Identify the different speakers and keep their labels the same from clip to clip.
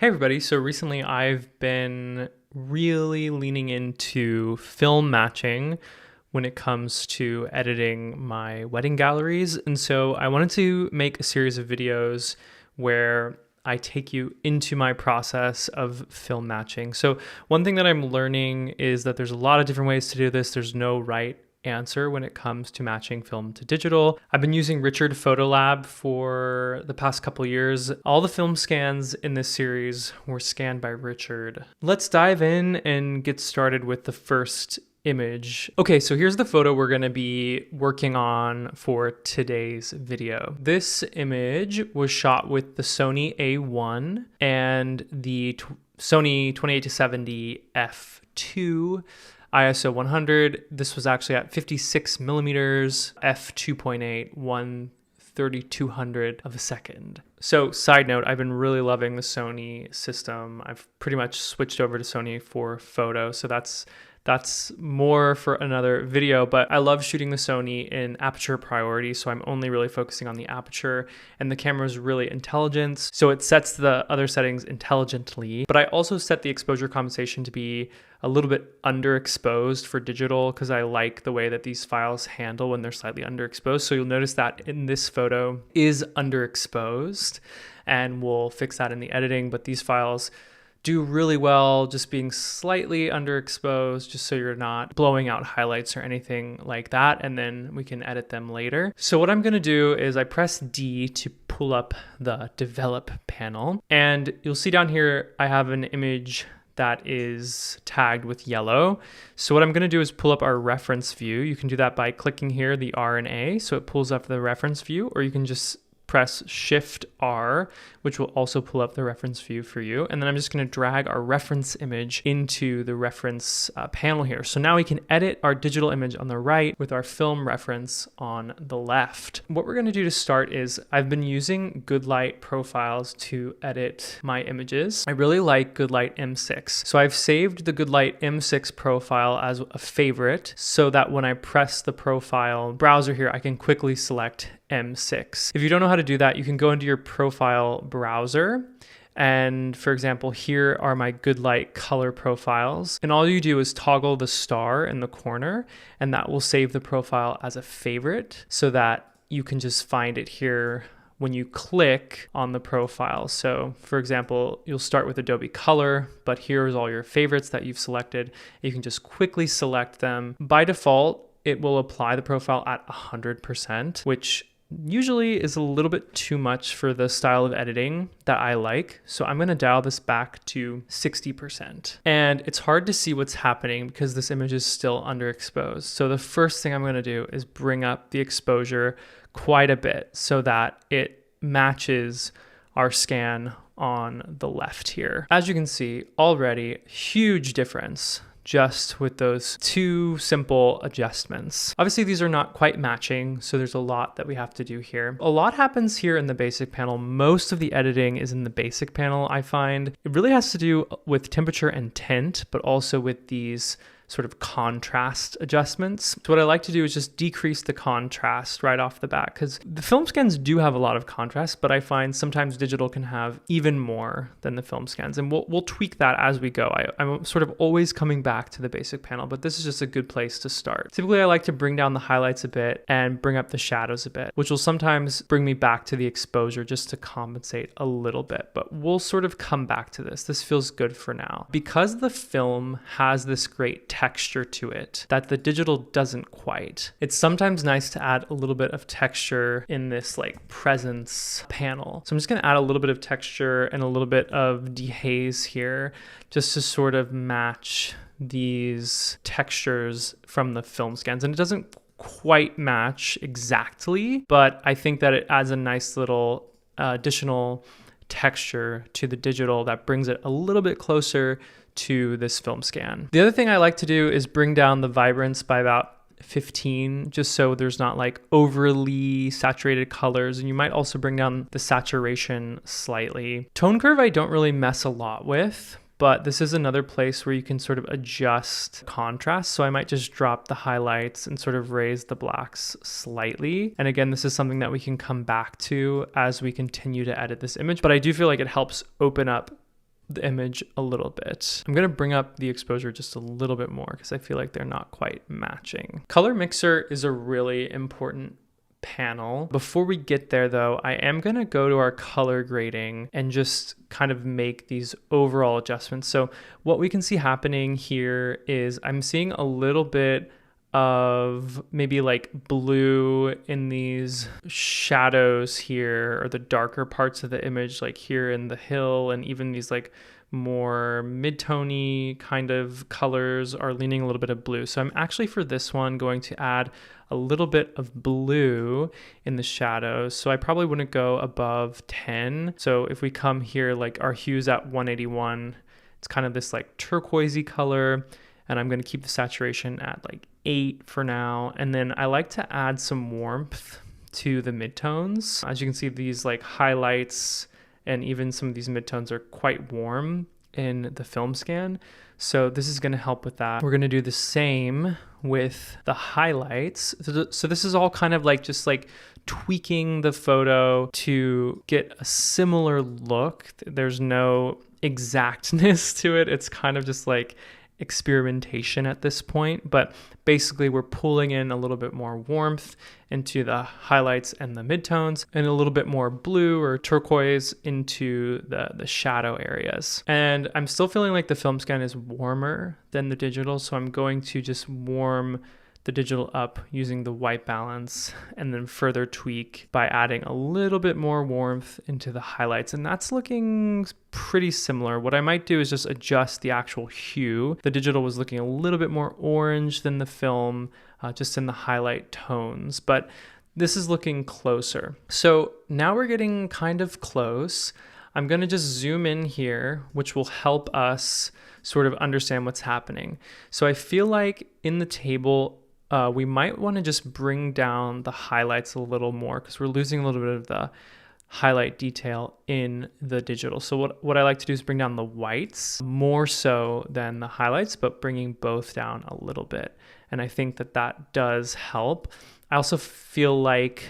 Speaker 1: Hey everybody, so recently I've been really leaning into film matching when it comes to editing my wedding galleries. And so I wanted to make a series of videos where I take you into my process of film matching. So one thing that I'm learning is that there's a lot of different ways to do this. There's no right answer when it comes to matching film to digital. I've been using Richard Photolab for the past couple years. All the film scans in this series were scanned by Richard. Let's dive in and get started with the first image. Okay, so here's the photo we're going to be working on for today's video. This image was shot with the Sony A1 and the Sony 28-70 f2. ISO 100. This was actually at 56 millimeters, f2.8, 1/3200 of a second. So side note, I've been really loving the Sony system. I've pretty much switched over to Sony for photo. So that's more for another video, but I love shooting the Sony in aperture priority, so I'm only really focusing on the aperture, and the camera is really intelligent, so it sets the other settings intelligently. But I also set the exposure compensation to be a little bit underexposed for digital because I like the way that these files handle when they're slightly underexposed. So you'll notice that in this photo is underexposed, and we'll fix that in the editing, but these files do really well just being slightly underexposed, just so you're not blowing out highlights or anything like that, and then we can edit them later. So what I'm gonna do is I press D to pull up the develop panel, and you'll see down here I have an image that is tagged with yellow. So what I'm gonna do is pull up our reference view. You can do that by clicking here, the R and A, so it pulls up the reference view, or you can just press Shift R, which will also pull up the reference view for you. And then I'm just going to drag our reference image into the reference panel here. So now we can edit our digital image on the right with our film reference on the left. What we're going to do to start is I've been using Goodlight profiles to edit my images. I really like Goodlight M6. So I've saved the Goodlight M6 profile as a favorite so that when I press the profile browser here, I can quickly select M6. If you don't know how to do that, you can go into your profile browser. And for example, here are my Goodlight color profiles. And all you do is toggle the star in the corner, and that will save the profile as a favorite so that you can just find it here when you click on the profile. So for example, you'll start with Adobe Color, but here's all your favorites that you've selected. You can just quickly select them. By default, it will apply the profile at 100%, which usually is a little bit too much for the style of editing that I like. So I'm gonna dial this back to 60%. And it's hard to see what's happening because this image is still underexposed. So the first thing I'm gonna do is bring up the exposure quite a bit so that it matches our scan on the left here. As you can see already, huge difference just with those two simple adjustments. Obviously, these are not quite matching, so there's a lot that we have to do here. A lot happens here in the basic panel. Most of the editing is in the basic panel, I find. It really has to do with temperature and tint, but also with these sort of contrast adjustments. So what I like to do is just decrease the contrast right off the bat, because the film scans do have a lot of contrast, but I find sometimes digital can have even more than the film scans, and we'll tweak that as we go. I'm sort of always coming back to the basic panel, but this is just a good place to start. Typically, I like to bring down the highlights a bit and bring up the shadows a bit, which will sometimes bring me back to the exposure just to compensate a little bit, but we'll sort of come back to this. This feels good for now. Because the film has this great texture to it that the digital doesn't quite, it's sometimes nice to add a little bit of texture in this like presence panel. So I'm just going to add a little bit of texture and a little bit of dehaze here just to sort of match these textures from the film scans. And it doesn't quite match exactly, but I think that it adds a nice little additional texture to the digital that brings it a little bit closer to this film scan. The other thing I like to do is bring down the vibrance by about 15, just so there's not like overly saturated colors. And you might also bring down the saturation slightly. Tone curve I don't really mess a lot with, but this is another place where you can sort of adjust contrast. So I might just drop the highlights and sort of raise the blacks slightly. And again, this is something that we can come back to as we continue to edit this image, but I do feel like it helps open up the image a little bit. I'm gonna bring up the exposure just a little bit more because I feel like they're not quite matching. Color mixer is a really important panel. Before we get there though, I am gonna go to our color grading and just kind of make these overall adjustments. So what we can see happening here is I'm seeing a little bit of maybe like blue in these shadows here, or the darker parts of the image, like here in the hill, and even these like more mid-tony kind of colors are leaning a little bit of blue. So I'm actually for this one going to add a little bit of blue in the shadows. So I probably wouldn't go above 10. So if we come here, like our hue's at 181, it's kind of this like turquoisey color, and I'm going to keep the saturation at like 8 for now. And then I like to add some warmth to the midtones. As you can see, these like highlights and even some of these midtones are quite warm in the film scan. So this is going to help with that. We're going to do the same with the highlights. So this is all kind of like just like tweaking the photo to get a similar look. There's no exactness to it. It's kind of just like experimentation at this point, but basically we're pulling in a little bit more warmth into the highlights and the midtones, and a little bit more blue or turquoise into the shadow areas. And I'm still feeling like the film scan is warmer than the digital, so I'm going to just warm the digital up using the white balance, and then further tweak by adding a little bit more warmth into the highlights. And that's looking pretty similar. What I might do is just adjust the actual hue. The digital was looking a little bit more orange than the film, just in the highlight tones, but this is looking closer. So now we're getting kind of close. I'm going to just zoom in here, which will help us sort of understand what's happening. So I feel like in the table, we might want to just bring down the highlights a little more because we're losing a little bit of the highlight detail in the digital. So what I like to do is bring down the whites more so than the highlights, but bringing both down a little bit. And I think that that does help. I also feel like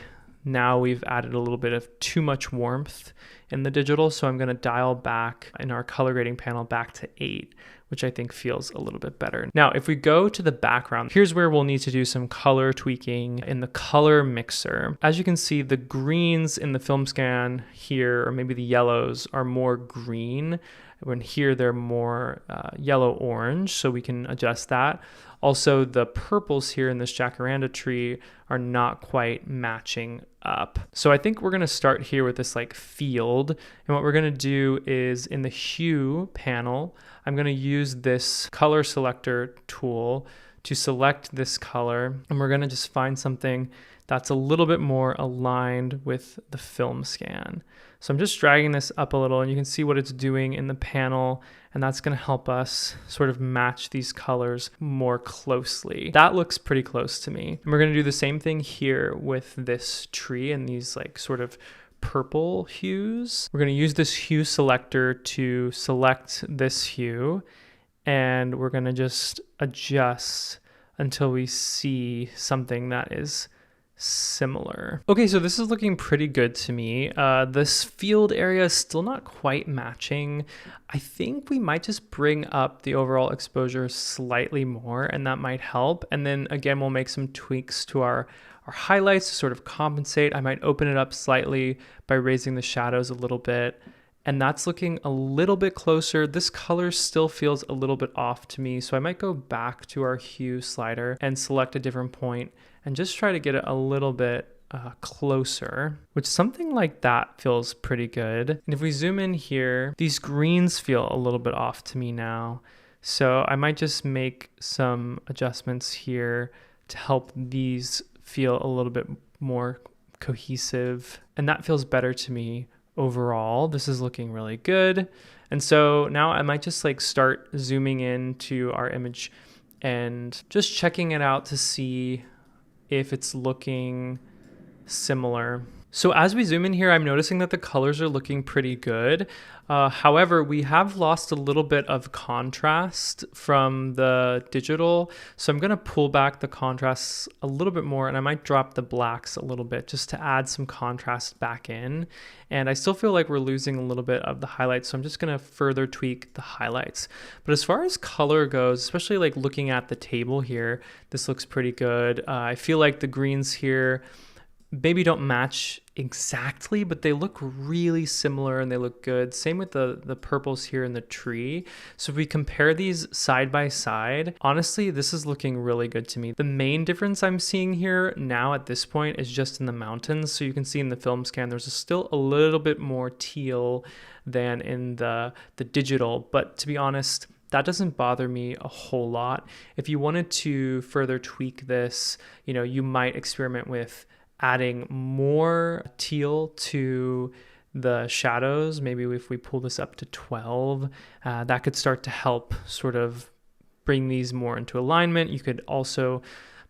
Speaker 1: now we've added a little bit of too much warmth in the digital. So I'm going to dial back in our color grading panel back to 8, which I think feels a little bit better. Now, if we go to the background, here's where we'll need to do some color tweaking in the color mixer. As you can see, the greens in the film scan here, or maybe the yellows, are more green. When here, they're more yellow-orange, so we can adjust that. Also, the purples here in this jacaranda tree are not quite matching up. So I think we're gonna start here with this like field. And what we're gonna do is in the hue panel, I'm gonna use this color selector tool to select this color. And we're gonna just find something that's a little bit more aligned with the film scan. So I'm just dragging this up a little, and you can see what it's doing in the panel, and that's gonna help us sort of match these colors more closely. That looks pretty close to me. And we're gonna do the same thing here with this tree and these like sort of purple hues. We're gonna use this hue selector to select this hue, and we're gonna just adjust until we see something that is similar. Okay, so this is looking pretty good to me. This field area is still not quite matching. I think we might just bring up the overall exposure slightly more, and that might help. And then again, we'll make some tweaks to our highlights to sort of compensate. I might open it up slightly by raising the shadows a little bit. And that's looking a little bit closer. This color still feels a little bit off to me. So I might go back to our hue slider and select a different point and just try to get it a little bit closer, which something like that feels pretty good. And if we zoom in here, these greens feel a little bit off to me now. So I might just make some adjustments here to help these feel a little bit more cohesive. And that feels better to me overall. This is looking really good. And so now I might just like start zooming into our image and just checking it out to see if it's looking similar. So as we zoom in here, I'm noticing that the colors are looking pretty good. However, we have lost a little bit of contrast from the digital. So I'm gonna pull back the contrasts a little bit more, and I might drop the blacks a little bit just to add some contrast back in. And I still feel like we're losing a little bit of the highlights, so I'm just gonna further tweak the highlights. But as far as color goes, especially like looking at the table here, this looks pretty good. I feel like the greens here maybe don't match exactly, but they look really similar and they look good. Same with the purples here in the tree. So if we compare these side by side, honestly, this is looking really good to me. The main difference I'm seeing here now at this point is just in the mountains. So you can see in the film scan, there's still a little bit more teal than in the digital. But to be honest, that doesn't bother me a whole lot. If you wanted to further tweak this, you might experiment with adding more teal to the shadows. Maybe if we pull this up to 12, that could start to help sort of bring these more into alignment. You could also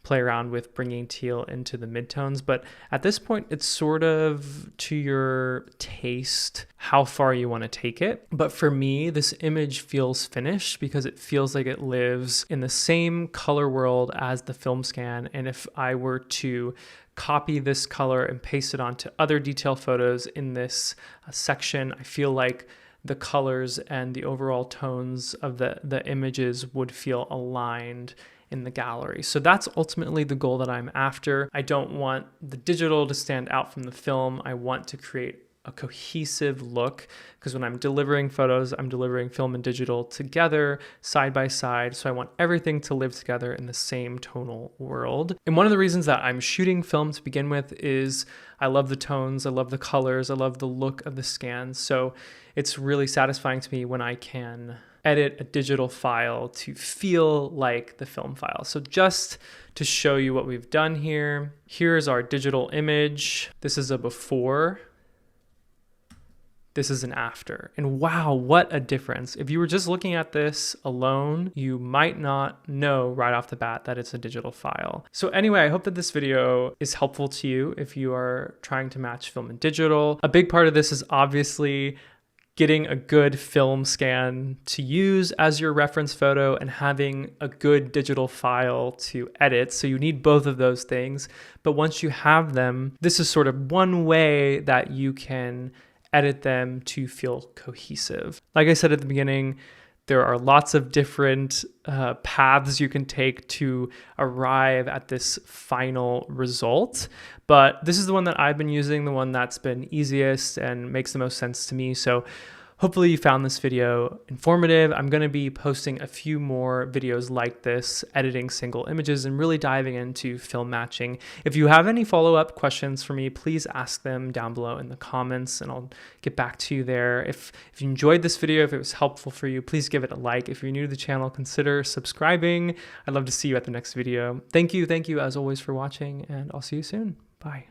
Speaker 1: play around with bringing teal into the midtones, but at this point it's sort of to your taste how far you want to take it. But for me, this image feels finished because it feels like it lives in the same color world as the film scan. And if I were to copy this color and paste it onto other detail photos in this section, I feel like the colors and the overall tones of the images would feel aligned in the gallery. So that's ultimately the goal that I'm after. I don't want the digital to stand out from the film. I want to create a cohesive look, because when I'm delivering photos, I'm delivering film and digital together side by side. So I want everything to live together in the same tonal world. And one of the reasons that I'm shooting film to begin with is I love the tones, I love the colors, I love the look of the scans. So it's really satisfying to me when I can edit a digital file to feel like the film file. So just to show you what we've done here, here's our digital image. This is a before. This is an after. And wow, what a difference. If you were just looking at this alone, you might not know right off the bat that it's a digital file. So anyway, I hope that this video is helpful to you if you are trying to match film and digital. A big part of this is obviously getting a good film scan to use as your reference photo and having a good digital file to edit. So you need both of those things. But once you have them, this is sort of one way that you can edit them to feel cohesive. Like I said at the beginning, there are lots of different paths you can take to arrive at this final result, but this is the one that I've been using, the one that's been easiest and makes the most sense to me. So hopefully you found this video informative. I'm going to be posting a few more videos like this, editing single images and really diving into film matching. If you have any follow-up questions for me, please ask them down below in the comments and I'll get back to you there. If you enjoyed this video, if it was helpful for you, please give it a like. If you're new to the channel, consider subscribing. I'd love to see you at the next video. Thank you as always for watching, and I'll see you soon. Bye.